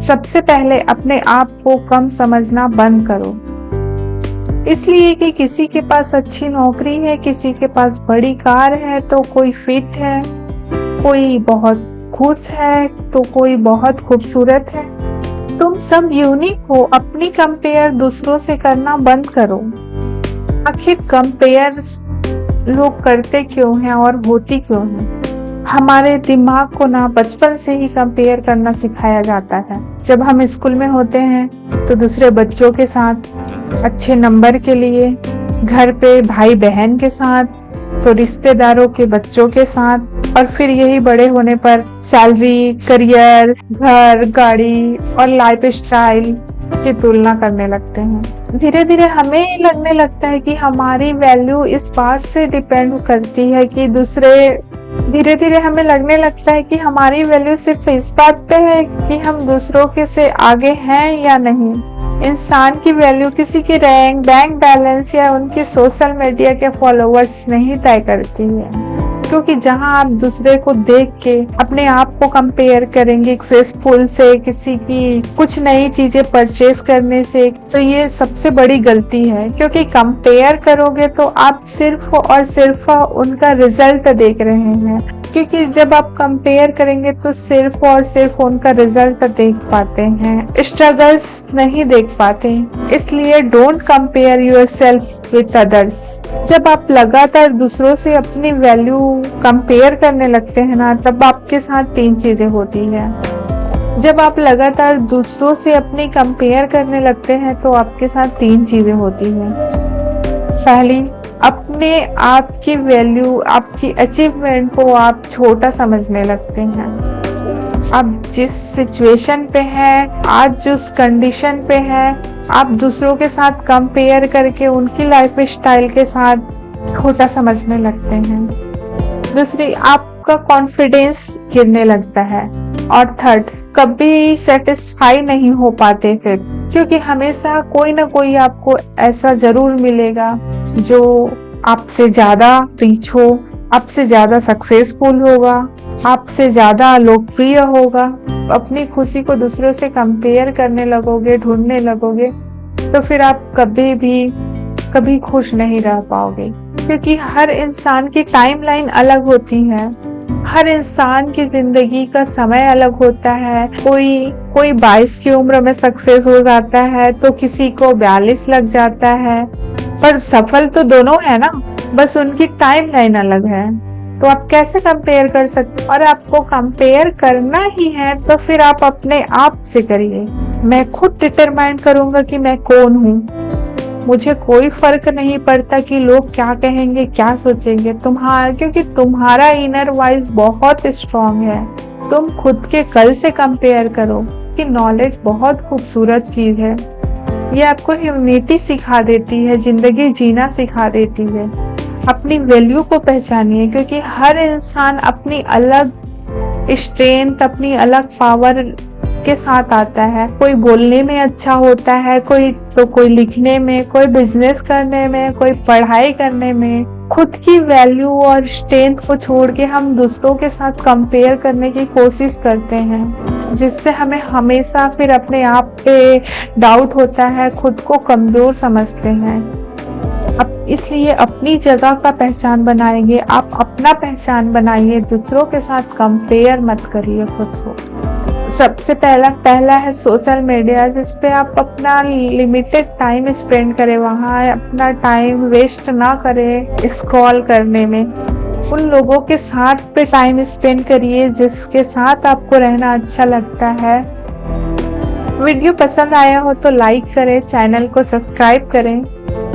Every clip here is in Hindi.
सबसे पहले अपने आप को कम समझना बंद करो, इसलिए कि किसी के पास अच्छी नौकरी है, किसी के पास बड़ी कार है, तो कोई फिट है, कोई बहुत खुश है, तो कोई बहुत खूबसूरत है। तुम सब यूनिक हो। अपनी कंपेयर दूसरों से करना बंद करो। आखिर कंपेयर लोग करते क्यों हैं और होती क्यों हैं? हमारे दिमाग को ना बचपन से ही कंपेयर करना सिखाया जाता है। जब हम स्कूल में होते हैं तो दूसरे बच्चों के साथ, अच्छे नंबर के लिए, घर पे भाई बहन के साथ, तो रिश्तेदारों के बच्चों के साथ, और फिर यही बड़े होने पर सैलरी, करियर, घर, गाड़ी और लाइफ स्टाइल की तुलना करने लगते हैं। धीरे धीरे हमें लगने लगता है कि हमारी वैल्यू इस बात से डिपेंड करती है कि धीरे धीरे हमें लगने लगता है कि हमारी वैल्यू सिर्फ इस बात पे है कि हम दूसरों के से आगे हैं या नहीं। इंसान की वैल्यू किसी की रैंक, बैंक बैलेंस या उनके सोशल मीडिया के फॉलोअर्स नहीं तय करती है, क्योंकि जहां आप दूसरे को देख के अपने आप को कंपेयर करेंगे सक्सेसफुल से, किसी की कुछ नई चीजें परचेज करने से, तो ये सबसे बड़ी गलती है। क्योंकि कंपेयर करोगे तो आप सिर्फ और सिर्फ उनका रिजल्ट देख रहे हैं, क्योंकि जब आप कंपेयर करेंगे तो सिर्फ और सिर्फ उनका रिजल्ट देख पाते हैं, स्ट्रगल्स नहीं देख पाते। इसलिए don't compare yourself with others. जब आप लगातार दूसरों से अपनी वैल्यू कंपेयर करने लगते हैं ना, तब आपके साथ 3 चीजें होती हैं। जब आप लगातार दूसरों से अपनी कंपेयर करने लगते हैं तो आपके साथ 3 चीजें होती हैं। पहली, अपने आप की वैल्यू, आपकी अचीवमेंट को आप छोटा समझने लगते हैं। आप जिस सिचुएशन पे हैं, आज जिस कंडीशन पे हैं, आप दूसरों के साथ कंपेयर करके उनकी लाइफ स्टाइल के साथ छोटा समझने लगते हैं। दूसरी, आपका कॉन्फिडेंस गिरने लगता है। और थर्ड, कभी सेटिस्फाई नहीं हो पाते फिर, क्योंकि हमेशा कोई ना कोई आपको ऐसा जरूर मिलेगा जो आपसे ज्यादा रिच हो, आपसे ज्यादा सक्सेसफुल होगा, आपसे ज्यादा लोकप्रिय होगा। अपनी खुशी को दूसरों से कंपेयर करने लगोगे, ढूंढने लगोगे, तो फिर आप कभी खुश नहीं रह पाओगे। क्योंकि हर इंसान की टाइमलाइन अलग होती है, हर इंसान की जिंदगी का समय अलग होता है। कोई 22 की उम्र में सक्सेस हो जाता है, तो किसी को 42 लग जाता है, पर सफल तो दोनों है ना, बस उनकी टाइमलाइन अलग है। तो आप कैसे कंपेयर कर सकते? और आपको कंपेयर करना ही है तो फिर आप अपने आप से करिए। मैं खुद डिटरमाइन करूंगा कि मैं कौन हूँ। मुझे कोई फर्क नहीं पड़ता कि लोग क्या कहेंगे, क्या सोचेंगे। क्योंकि तुम्हारा इनर वॉइस बहुत स्ट्रांग है। तुम खुद के कल से कंपेयर करो कि नॉलेज बहुत खूबसूरत चीज है। ये आपको ह्यूमैनिटी सिखा देती है, जिंदगी जीना सिखा देती है। अपनी वैल्यू को पहचानिए, क्योंकि हर इंसान अपनी अलग स्ट्रेंथ, अपनी अलग पावर के साथ आता है। कोई बोलने में अच्छा होता है, कोई लिखने में, कोई बिजनेस करने में, कोई पढ़ाई करने में। खुद की वैल्यू और स्ट्रेंथ को छोड़ के हम दूसरों के साथ कंपेयर करने की कोशिश करते हैं, जिससे हमें हमेशा फिर अपने आप पे डाउट होता है, खुद को कमजोर समझते हैं। इसलिए अपनी जगह का पहचान बनाएंगे, आप अपना पहचान बनाइए, दूसरों के साथ कंपेयर मत करिए खुद को। सबसे पहला है सोशल मीडिया, जिसपे आप अपना लिमिटेड टाइम स्पेंड करें, वहाँ अपना टाइम वेस्ट ना करें स्क्रॉल करने में। उन लोगों के साथ पे टाइम स्पेंड करिए जिसके साथ आपको रहना अच्छा लगता है। वीडियो पसंद आया हो तो लाइक करें, चैनल को सब्सक्राइब करें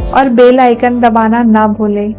और बेल आइकन दबाना ना भूलें।